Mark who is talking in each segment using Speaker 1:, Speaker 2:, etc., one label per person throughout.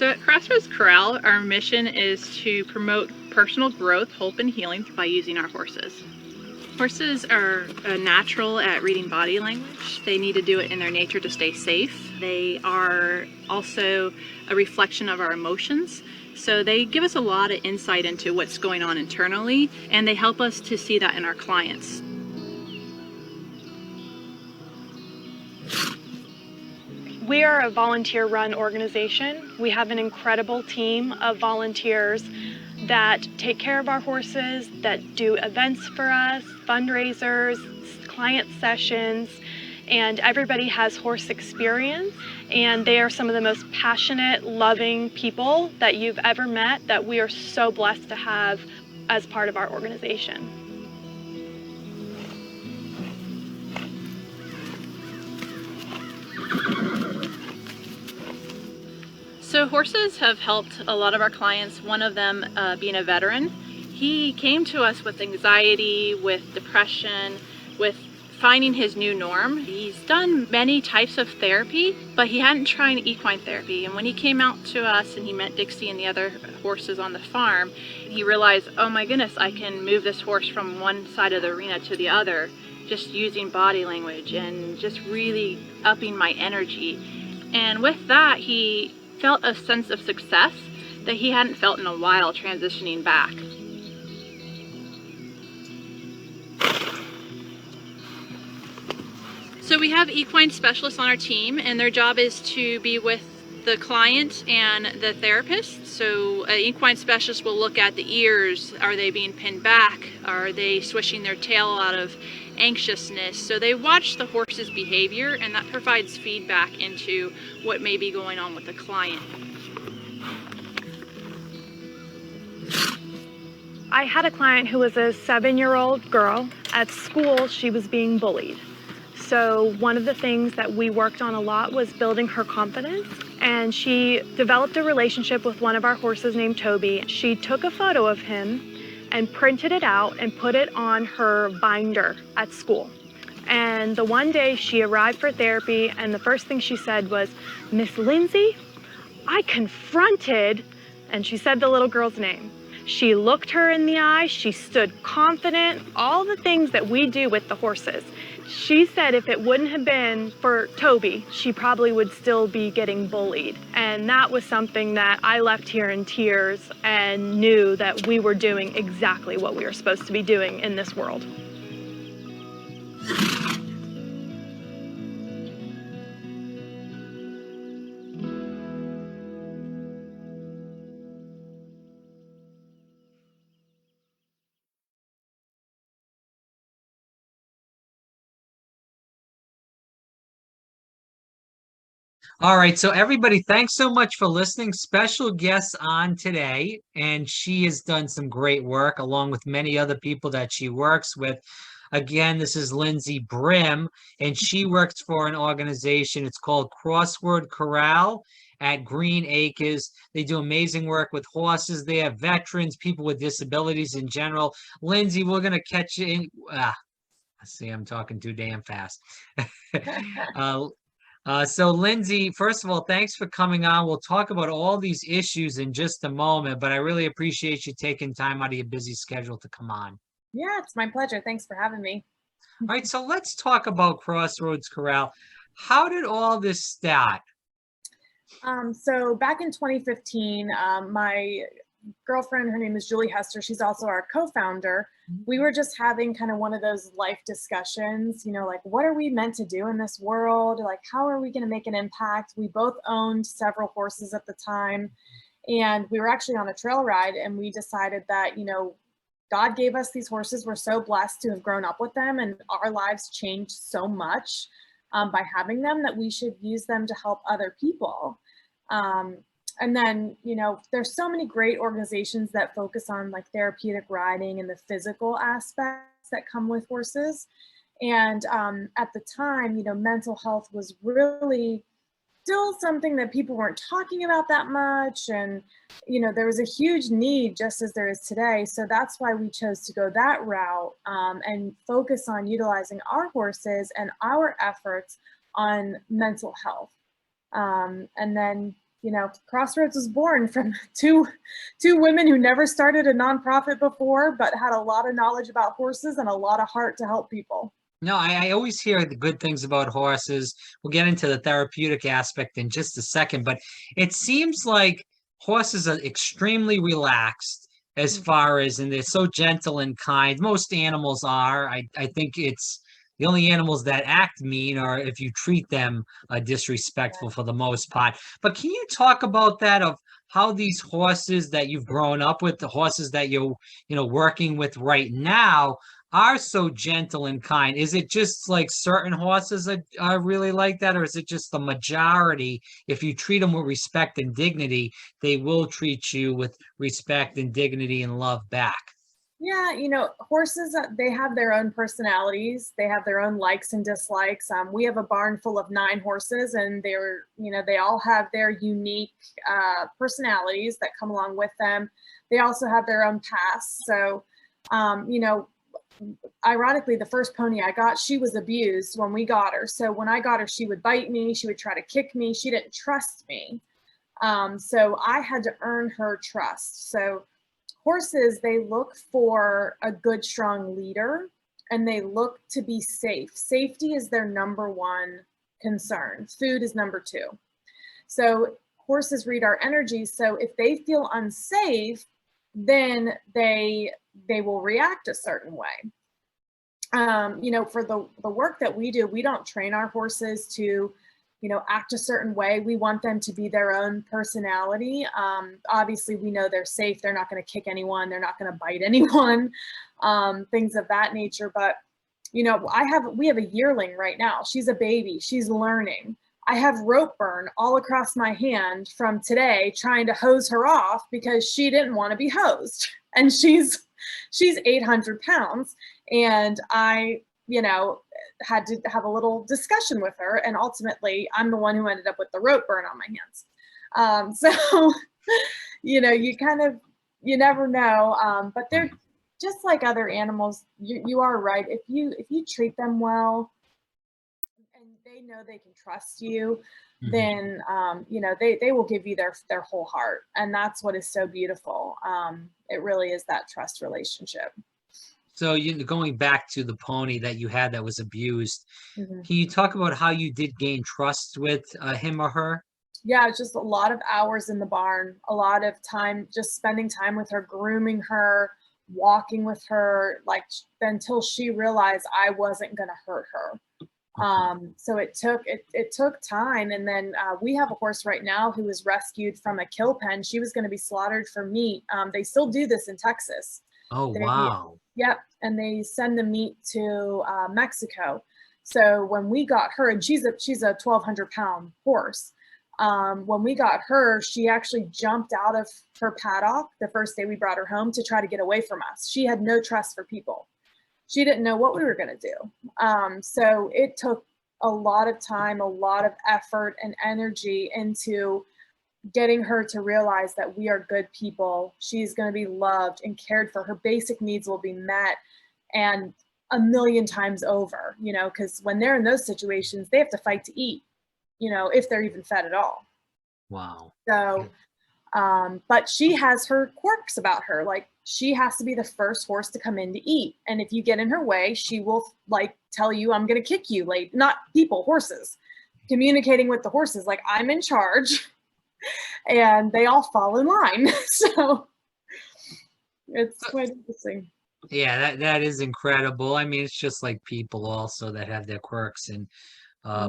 Speaker 1: So at Crossroads Corral, our mission is to promote personal growth, hope, and healing by using our horses. Horses are natural at reading body language. They need to do it in their nature to stay safe. They are also a reflection of our emotions. So they give us a lot of insight into what's going on internally, and they help us to see that in our clients.
Speaker 2: We are a volunteer-run organization. We have an incredible team of volunteers that take care of our horses, that do events for us, fundraisers, client sessions, and everybody has horse experience, and they are some of the most passionate, loving people that you've ever met that we are so blessed to have as part of our organization.
Speaker 1: So horses have helped a lot of our clients, one of them being a veteran. He came to us with anxiety, with depression, with finding his new norm. He's done many types of therapy, but he hadn't tried equine therapy. And when he came out to us and he met Dixie and the other horses on the farm, he realized, oh my goodness, I can move this horse from one side of the arena to the other, just using body language and just really upping my energy. And with that, he felt a sense of success that he hadn't felt in a while transitioning back. So we have equine specialists on our team, and their job is to be with the client and the therapist. So an equine specialist will look at the ears. Are they being pinned back? Are they swishing their tail out of anxiousness? So they watch the horse's behavior, and that provides feedback into what may be going on with the client.
Speaker 2: I had a client who was a 7-year-old girl. At school, she was being bullied. So one of the things that we worked on a lot was building her confidence, and she developed a relationship with one of our horses named Toby. She took a photo of him and printed it out and put it on her binder at school. And the one day she arrived for therapy, and the first thing she said was, "Miss Lindsay, I confronted," and she said the little girl's name. She looked her in the eye, she stood confident, all the things that we do with the horses. She said if it wouldn't have been for Toby, she probably would still be getting bullied. And that was something that I left here in tears and knew that we were doing exactly what we were supposed to be doing in this world.
Speaker 3: All right, so everybody, thanks so much for listening. Special guests on today, and she has done some great work along with many other people that she works with. Again, this is Lindsay Brim, and she works for an organization. It's called Crossroad Corral at Green Acres. They do amazing work with horses. They have veterans, people with disabilities in general. Lindsay, we're going to catch you in. See, I'm talking too damn fast. So Lindsay, first of all, thanks for coming on. We'll talk about all these issues in just a moment, but I really appreciate you taking time out of your busy schedule to come on.
Speaker 4: Yeah, it's my pleasure. Thanks for having me.
Speaker 3: All right, so let's talk about Crossroads Corral. How did all this start?
Speaker 4: So back in 2015, my girlfriend, her name is Julie Hester, she's also our co-founder. We were just having kind of one of those life discussions, like what are we meant to do in this world? Like, how are we going to make an impact? We both owned several horses at the time, and we were actually on a trail ride, and we decided that, God gave us these horses. We're so blessed to have grown up with them, and our lives changed so much by having them that we should use them to help other people. And then, there's so many great organizations that focus on like therapeutic riding and the physical aspects that come with horses. And at the time, mental health was really still something that people weren't talking about that much. And, there was a huge need just as there is today. So that's why we chose to go that route and focus on utilizing our horses and our efforts on mental health. And then, Crossroads was born from two women who never started a nonprofit before, but had a lot of knowledge about horses and a lot of heart to help people.
Speaker 3: No, I always hear the good things about horses. We'll get into the therapeutic aspect in just a second, but it seems like horses are extremely relaxed as far as, and they're so gentle and kind. Most animals are. I think it's the only animals that act mean are if you treat them disrespectful for the most part. But can you talk about that, of how these horses that you've grown up with, the horses that you're working with right now, are so gentle and kind? Is it just like certain horses are really like that, or is it just the majority? If you treat them with respect and dignity, they will treat you with respect and dignity and love back.
Speaker 4: Yeah, horses, they have their own personalities. They have their own likes and dislikes. We have a barn full of 9 horses, and they all have their unique personalities that come along with them. They also have their own pasts. So, ironically, the first pony I got, she was abused when we got her. So when I got her, she would bite me. She would try to kick me. She didn't trust me. So I had to earn her trust. So horses, they look for a good, strong leader, and they look to be safe. Safety is their number one concern. Food is number 2. So horses read our energy. So if they feel unsafe, then they will react a certain way. For the work that we do, we don't train our horses to, act a certain way. We want them to be their own personality. Obviously, we know they're safe. They're not going to kick anyone. They're not going to bite anyone, things of that nature. But, we have a yearling right now. She's a baby. She's learning. I have rope burn all across my hand from today trying to hose her off because she didn't want to be hosed. And she's 800 pounds. And I, had to have a little discussion with her. And ultimately, I'm the one who ended up with the rope burn on my hands. So, you never know. But they're just like other animals. You are right. If you treat them well, and they know they can trust you, then they will give you their whole heart. And that's what is so beautiful. It really is that trust relationship.
Speaker 3: So going back to the pony that you had that was abused,
Speaker 4: Mm-hmm.
Speaker 3: can you talk about how you did gain trust with him or her?
Speaker 4: Yeah, it's just a lot of hours in the barn, a lot of time just spending time with her, grooming her, walking with her, like until she realized I wasn't going to hurt her. So it took time. And then we have a horse right now who was rescued from a kill pen. She was going to be slaughtered for meat. They still do this in Texas.
Speaker 3: Oh, wow.
Speaker 4: Yep. And they send the meat to Mexico. So when we got her, and she's a 1,200 pound horse. When we got her, she actually jumped out of her paddock the first day we brought her home to try to get away from us. She had no trust for people. She didn't know what we were going to do. So it took a lot of time, a lot of effort and energy into getting her to realize that we are good people. She's going to be loved and cared for. Her basic needs will be met, and a million times over, because when they're in those situations, they have to fight to eat, if they're even fed at all.
Speaker 3: Wow.
Speaker 4: So, but she has her quirks about her. Like, she has to be the first horse to come in to eat. And if you get in her way, she will tell you, I'm going to kick you. Like, not people, horses, communicating with the horses. Like, I'm in charge. And they all fall in line. So it's quite interesting.
Speaker 3: Yeah, that is incredible. I mean, it's just like people also that have their quirks and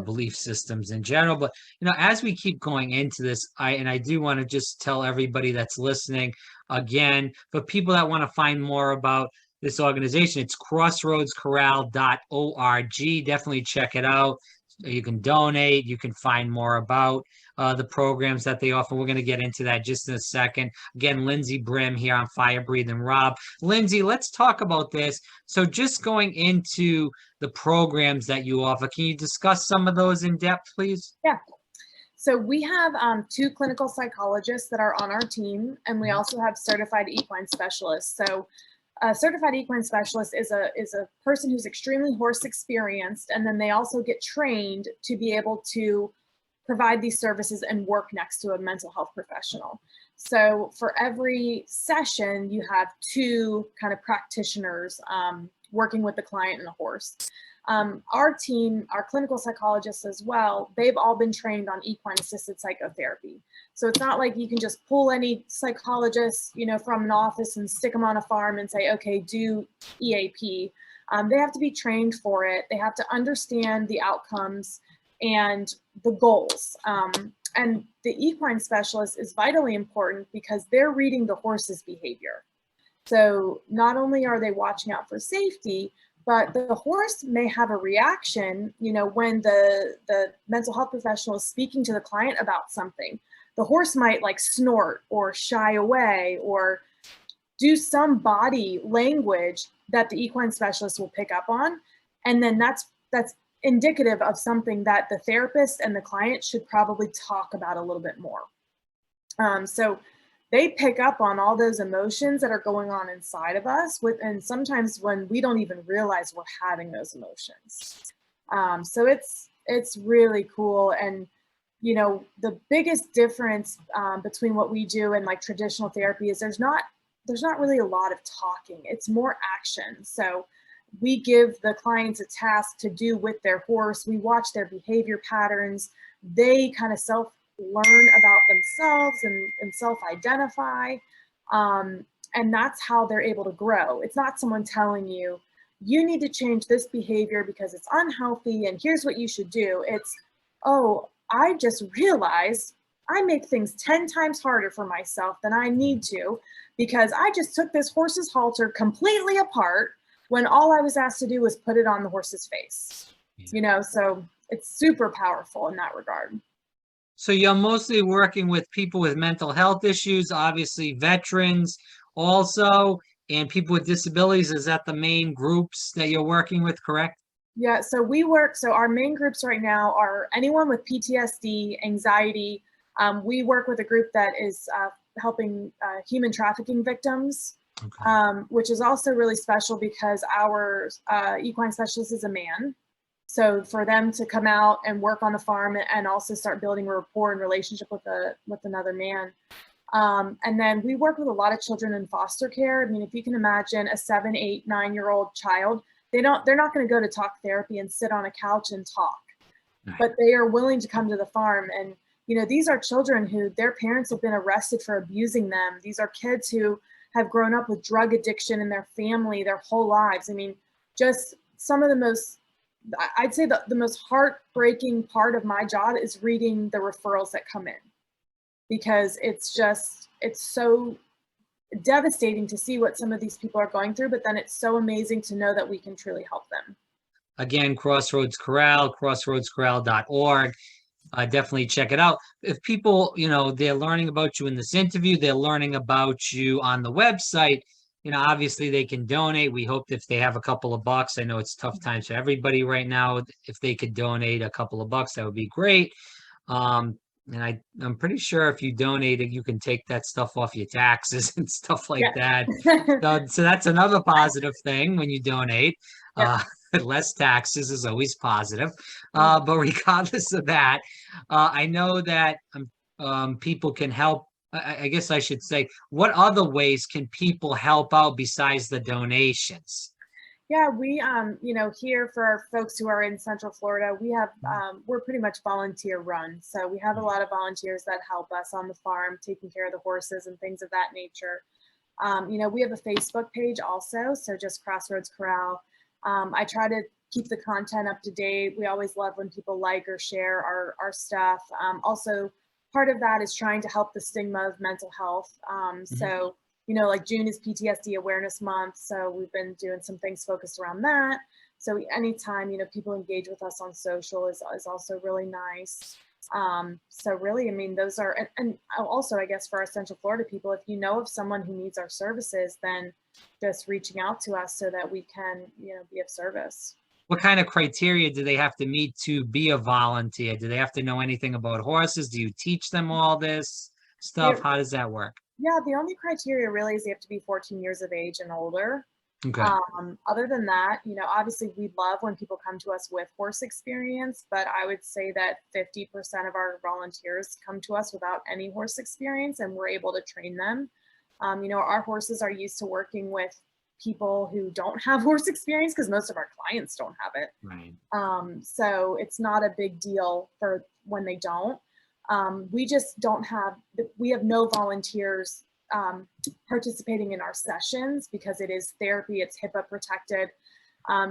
Speaker 3: belief systems in general. But as we keep going into this, I do want to just tell everybody that's listening again, for people that want to find more about this organization, it's crossroadscorral.org. Definitely check it out. You can donate. You can find more about the programs that they offer. We're going to get into that just in a second. Again, Lindsay Brim here on Fire Breathing Rob. Lindsay, let's talk about this. So just going into the programs that you offer, can you discuss some of those in depth, please?
Speaker 4: Yeah. So we have 2 clinical psychologists that are on our team, and we also have certified equine specialists. So a certified equine specialist is a person who's extremely horse experienced, and then they also get trained to be able to provide these services and work next to a mental health professional. So for every session, you have two kind of practitioners working with the client and the horse. Our team, our clinical psychologists as well, they've all been trained on equine assisted psychotherapy. So it's not like you can just pull any psychologist, from an office and stick them on a farm and say, okay, do EAP. They have to be trained for it. They have to understand the outcomes and the goals. And the equine specialist is vitally important because they're reading the horse's behavior. So not only are they watching out for safety, but the horse may have a reaction, when the mental health professional is speaking to the client about something. The horse might like snort or shy away or do some body language that the equine specialist will pick up on. And then that's indicative of something that the therapist and the client should probably talk about a little bit more. So they pick up on all those emotions that are going on inside of us and sometimes when we don't even realize we're having those emotions. So it's really cool. And, the biggest difference between what we do and like traditional therapy is there's not really a lot of talking. It's more action. So we give the clients a task to do with their horse. We watch their behavior patterns. They kind of self-learn about themselves and self-identify. And that's how they're able to grow. It's not someone telling you, you need to change this behavior because it's unhealthy and here's what you should do. It's, oh, I just realized I make things 10 times harder for myself than I need to because I just took this horse's halter completely apart when all I was asked to do was put it on the horse's face. So it's super powerful in that regard.
Speaker 3: So you're mostly working with people with mental health issues, obviously veterans also, and people with disabilities. Is that the main groups that you're working with, correct?
Speaker 4: Yeah, so our main groups right now are anyone with PTSD, anxiety. We work with a group that is helping human trafficking victims, okay. Which is also really special because our equine specialist is a man. So for them to come out and work on the farm and also start building a rapport and relationship with another man. And then we work with a lot of children in foster care. I mean, if you can imagine a 7, 8, 9-year-old child, they're not going to go to talk therapy and sit on a couch and talk, but they are willing to come to the farm. And, these are children who their parents have been arrested for abusing them. These are kids who have grown up with drug addiction in their family their whole lives. I mean, just some of the most, I'd say the most heartbreaking part of my job is reading the referrals that come in, because it's so devastating to see what some of these people are going through, but then it's so amazing to know that we can truly help them.
Speaker 3: Again, Crossroads Corral, crossroadscorral.org. Definitely check it out. If people, they're learning about you in this interview, they're learning about you on the website, obviously they can donate. We hope if they have a couple of bucks, I know it's tough times for everybody right now. If they could donate a couple of bucks, that would be great. And I'm pretty sure if you donate it, you can take that stuff off your taxes and stuff like that. So that's another positive thing when you donate. Less taxes is always positive. But regardless of that, I know that people can help. I guess I should say, what other ways can people help out besides the donations?
Speaker 4: Yeah, we, here for our folks who are in Central Florida, we have, we're pretty much volunteer run. So we have a lot of volunteers that help us on the farm, taking care of the horses and things of that nature. We have a Facebook page also, so just Crossroads Corral. I try to keep the content up to date. We always love when people like or share our stuff. Also, part of that is trying to help the stigma of mental health. So, like June is PTSD Awareness Month. So we've been doing some things focused around that. So anytime, people engage with us on social is also really nice. So really, I mean, those are, and also, I guess for our Central Florida people, if you know of someone who needs our services, then just reaching out to us so that we can, be of service.
Speaker 3: What kind of criteria do they have to meet to be a volunteer? Do they have to know anything about horses? Do you teach them all this stuff? How does that work?
Speaker 4: Yeah, the only criteria really is they have to be 14 years of age and older.
Speaker 3: Okay.
Speaker 4: Other than that, obviously we love when people come to us with horse experience, but I would say that 50% of our volunteers come to us without any horse experience, and we're able to train them. Our horses are used to working with people who don't have horse experience because most of our clients don't have it.
Speaker 3: Right.
Speaker 4: So it's not a big deal for when they don't. We just don't have, we have no volunteers participating in our sessions because it is therapy, it's HIPAA protected.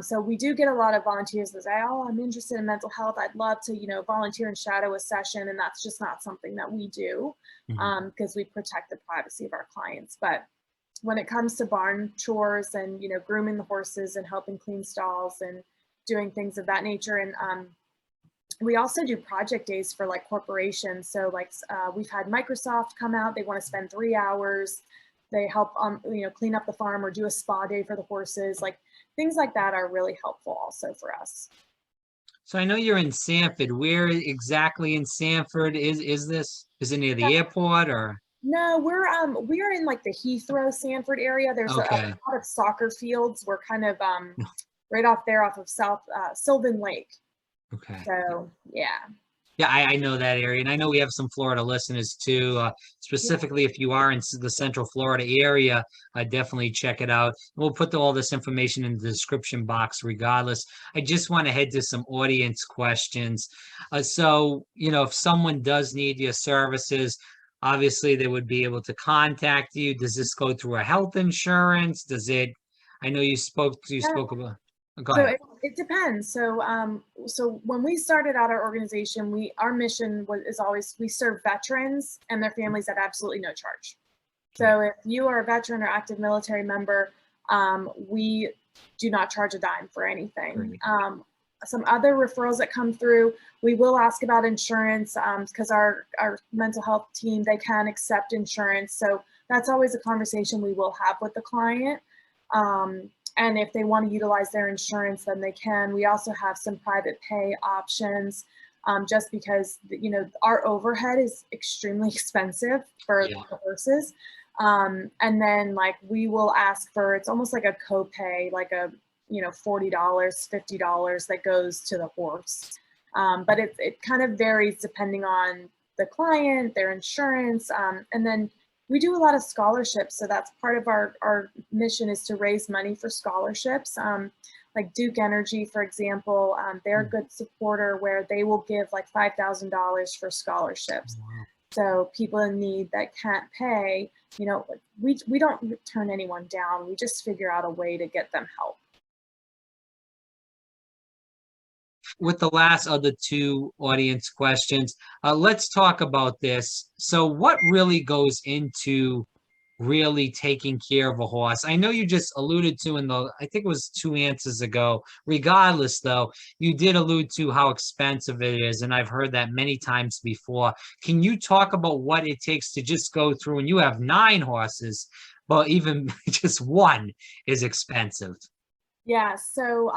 Speaker 4: So we do get a lot of volunteers that say, oh, I'm interested in mental health. I'd love to, volunteer and shadow a session. And that's just not something that we do because we protect the privacy of our clients. But when it comes to barn chores and, grooming the horses and helping clean stalls and doing things of that nature. And we also do project days for like corporations. So like we've had Microsoft come out, they want to spend 3 hours. They help, clean up the farm or do a spa day for the horses. Like things like that are really helpful also for us.
Speaker 3: So I know you're in Sanford. Where exactly in Sanford is this? Is it near the airport or?
Speaker 4: No, we are in like the Heathrow, Sanford area. There's a
Speaker 3: Okay.
Speaker 4: lot of soccer fields. We're kind of right off there off of South Sylvan Lake.
Speaker 3: Okay.
Speaker 4: So yeah.
Speaker 3: Yeah, I know that area, and I know we have some Florida listeners too. Specifically, if you are in the Central Florida area, definitely check it out. We'll put all this information in the description box regardless. I just want to head to some audience questions. So, if someone does need your services, obviously they would be able to contact you. Does this go through a health insurance? Does it? I know you spoke about. Go
Speaker 4: So
Speaker 3: ahead.
Speaker 4: it depends. So when we started out our organization, our mission is always we serve veterans and their families at absolutely no charge. So if you are a veteran or active military member, we do not charge a dime for anything. Some other referrals that come through, we will ask about insurance because our mental health team, they can accept insurance. So that's always a conversation we will have with the client. And if they want to utilize their insurance, then they can. We also have some private pay options just because, our overhead is extremely expensive for the horses. And then like we will ask for, it's almost like a copay, like a, $40, $50 that goes to the horse. But it kind of varies depending on the client, their insurance, and then we do a lot of scholarships. So that's part of our mission is to raise money for scholarships. Like Duke Energy, for example, they're a good supporter where they will give like $5,000 for scholarships. So people in need that can't pay, we don't turn anyone down. We just figure out a way to get them help.
Speaker 3: With the last other two audience questions, let's talk about this. So what really goes into really taking care of a horse? I know you just alluded to I think it was 2 answers ago. Regardless, though, you did allude to how expensive it is, and I've heard that many times before. Can you talk about what it takes to just go through, and you have 9 horses, but even just one is expensive?
Speaker 4: Yeah, so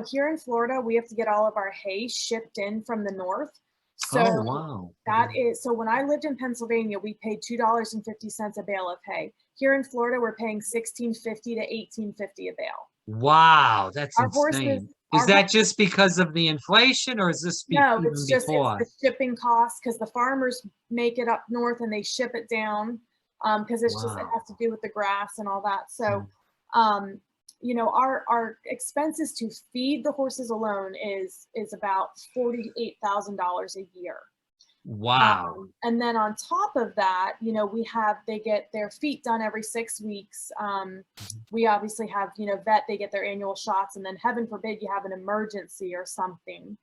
Speaker 4: here in Florida, we have to get all of our hay shipped in from the north. So
Speaker 3: Oh, wow.
Speaker 4: that is, so when I lived in Pennsylvania, we paid $2.50 a bale of hay. Here in Florida, we're paying $16.50 to $18.50 a bale.
Speaker 3: Wow, that's
Speaker 4: Our horses,
Speaker 3: insane. Is that just because of the inflation, or is this
Speaker 4: no,
Speaker 3: even
Speaker 4: it's
Speaker 3: before?
Speaker 4: the shipping costs because the farmers make it up north and they ship it down because it has to do with the grass and all that. So, our expenses to feed the horses alone is about $48,000 a year.
Speaker 3: Wow.
Speaker 4: And then on top of that, they get their feet done every 6 weeks. We obviously have, vet, they get their annual shots, and then heaven forbid you have an emergency or something.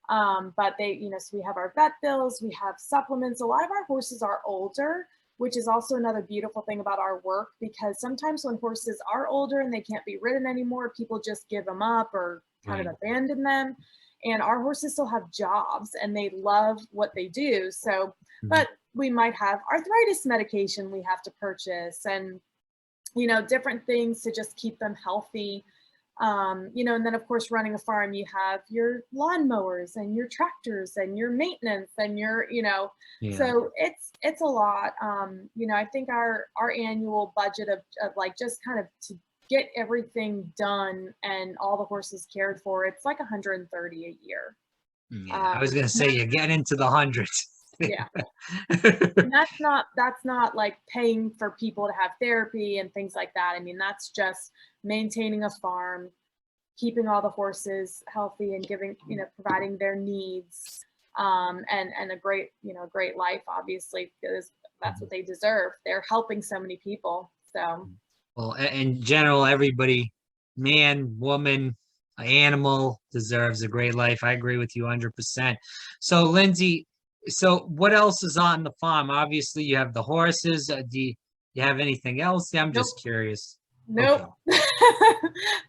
Speaker 4: But so we have our vet bills, we have supplements. A lot of our horses are older, which is also another beautiful thing about our work, because sometimes when horses are older and they can't be ridden anymore, people just give them up or kind of abandon them. And our horses still have jobs and they love what they do. So, but we might have arthritis medication we have to purchase and, different things to just keep them healthy. And then of course, running a farm, you have your lawnmowers and your tractors and your maintenance and so it's a lot. I think our annual budget of like just kind of to get everything done and all the horses cared for, it's like 130 a year.
Speaker 3: Yeah, I was gonna say you're getting into the hundreds.
Speaker 4: Yeah. And that's not like paying for people to have therapy and things like that. I mean, that's just maintaining a farm, keeping all the horses healthy and giving, providing their needs, and a great life, obviously, because that's what they deserve. They're helping so many people. So,
Speaker 3: Well, in general, everybody, man, woman, animal deserves a great life. I agree with you 100%. So, Lindsay, so what else is on the farm? Obviously, you have the horses. Do you have anything else? Yeah, I'm
Speaker 4: Nope.
Speaker 3: just curious.
Speaker 4: Nope.
Speaker 3: Okay.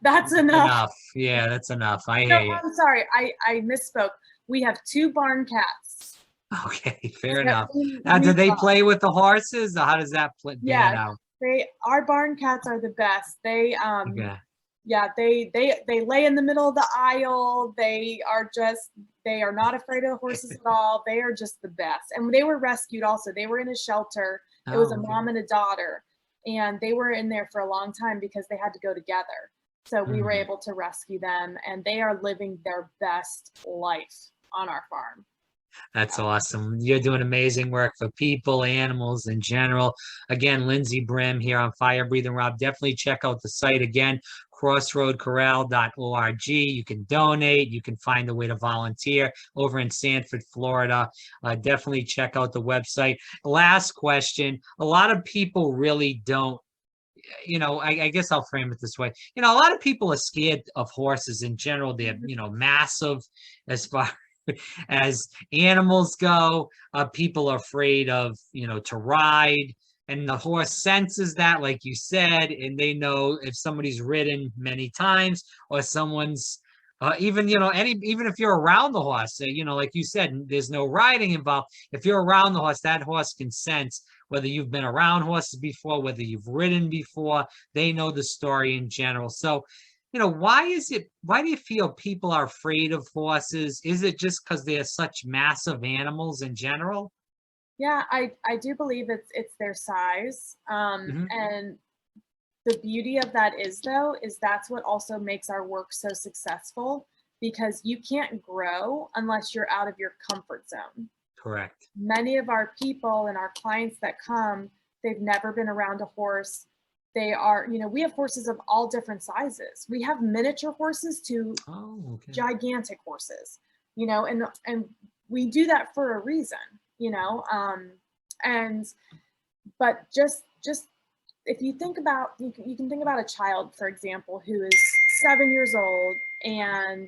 Speaker 4: That's enough.
Speaker 3: Enough. Yeah, that's enough. I
Speaker 4: No,
Speaker 3: hear you.
Speaker 4: I'm sorry. I misspoke. We have 2 barn cats.
Speaker 3: Okay, fair
Speaker 4: that
Speaker 3: enough.
Speaker 4: we-
Speaker 3: Now, do
Speaker 4: we
Speaker 3: they
Speaker 4: love.
Speaker 3: play with the horses, or how does that pan
Speaker 4: Yeah,
Speaker 3: out?
Speaker 4: our barn cats are the best. They
Speaker 3: Okay.
Speaker 4: yeah, they lay in the middle of the aisle. They are not afraid of horses at all. They are just the best. And they were rescued also. They were in a shelter. It was a
Speaker 3: Oh, okay.
Speaker 4: mom and a daughter, and they were in there for a long time because they had to go together. So we were
Speaker 3: Mhm.
Speaker 4: able to rescue them, and they are living their best life on our farm.
Speaker 3: That's awesome. You're doing amazing work for people, animals in general. Again, Lindsay Brim here on Fire Breathing Rob. Definitely check out the site again, crossroadcorral.org. You can donate. You can find a way to volunteer over in Sanford, Florida. Definitely check out the website. Last question. A lot of people really don't, I guess I'll frame it this way. A lot of people are scared of horses in general. They're, massive as far as animals go. People are afraid of, to ride, and the horse senses that, like you said, and they know if somebody's ridden many times or someone's even, even if you're around the horse, like you said, there's no riding involved. If you're around the horse, that horse can sense whether you've been around horses before, whether you've ridden before. They know the story in general. So, why do you feel people are afraid of horses? Is it just because they're such massive animals in general?
Speaker 4: Yeah, I do believe it's their size.
Speaker 3: Mhm.
Speaker 4: And the beauty of that is, though, is that's what also makes our work so successful, because you can't grow unless you're out of your comfort zone.
Speaker 3: Correct.
Speaker 4: Many of our people and our clients that come, they've never been around a horse. They are, we have horses of all different sizes. We have miniature horses to
Speaker 3: Oh, okay.
Speaker 4: gigantic horses, and we do that for a reason, and but just if you think about, you can think about a child, for example, who is 7 years old and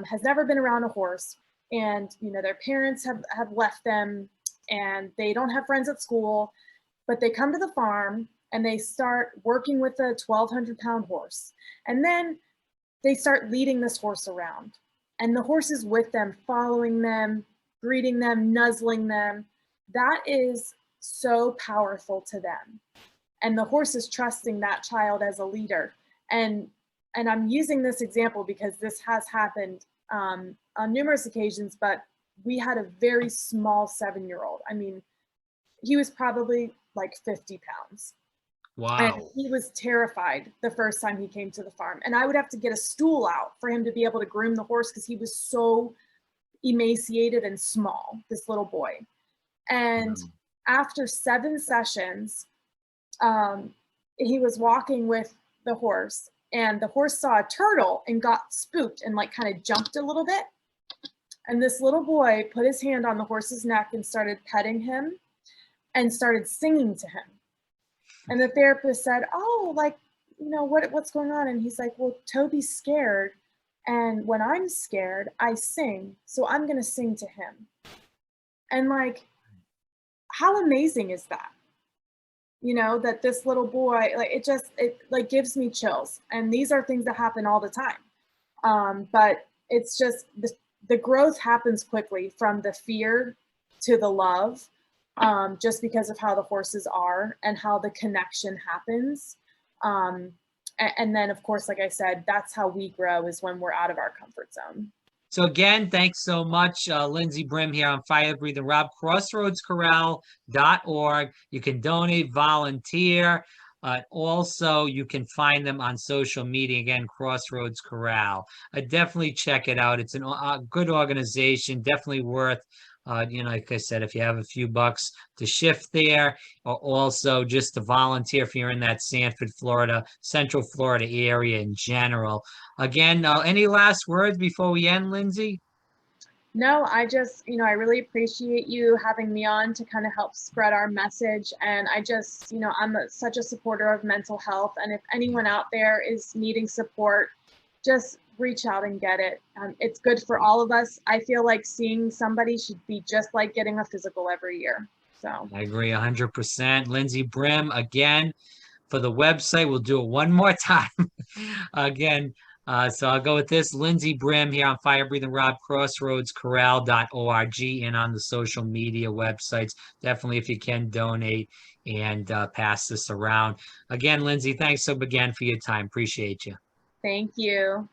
Speaker 4: has never been around a horse, and their parents have left them, and they don't have friends at school, but they come to the farm and they start working with a 1,200-pound horse, and then they start leading this horse around, and the horse is with them, following them, greeting them, nuzzling them. That is so powerful to them, and the horse is trusting that child as a leader. And I'm using this example because this has happened on numerous occasions, but we had a very small 7-year-old. I mean, he was probably like 50 pounds. And
Speaker 3: Wow.
Speaker 4: he was terrified the first time he came to the farm. And I would have to get a stool out for him to be able to groom the horse because he was so emaciated and small, this little boy. And
Speaker 3: Wow.
Speaker 4: after 7 sessions, he was walking with the horse, and the horse saw a turtle and got spooked and like kind of jumped a little bit. And this little boy put his hand on the horse's neck and started petting him and started singing to him. And the therapist said, "Oh, like, what's going on?" And he's like, "Well, Toby's scared. And when I'm scared, I sing. So I'm going to sing to him." And like, how amazing is that? That this little boy, like, it like gives me chills. And these are things that happen all the time. But it's just the growth happens quickly from the fear to the love, just because of how the horses are and how the connection happens. And then, of course, like I said, that's how we grow, is when we're out of our comfort zone.
Speaker 3: So again, thanks so much, Lindsay Brim here on Fire Breathing Rob, crossroadscorral.org. You can donate, volunteer. Also, you can find them on social media, again, Crossroads Corral. Definitely check it out. It's a good organization, definitely worth, like I said, if you have a few bucks to shift there, or also just to volunteer if you're in that Sanford, Florida, Central Florida area in general. Again, any last words before we end, Lindsay?
Speaker 4: No, I just, I really appreciate you having me on to kind of help spread our message. And I just, I'm such a supporter of mental health. And if anyone out there is needing support, just reach out and get it. It's good for all of us. I feel like seeing somebody should be just like getting a physical every year. So
Speaker 3: I agree 100%. Lindsay Brim, again, for the website, we'll do it one more time. Again, so I'll go with this. Lindsay Brim here on Fire Breathing Rob, crossroadscorral.org, and on the social media websites. Definitely, if you can, donate and pass this around. Again, Lindsay, thanks so again for your time. Appreciate you.
Speaker 4: thank you.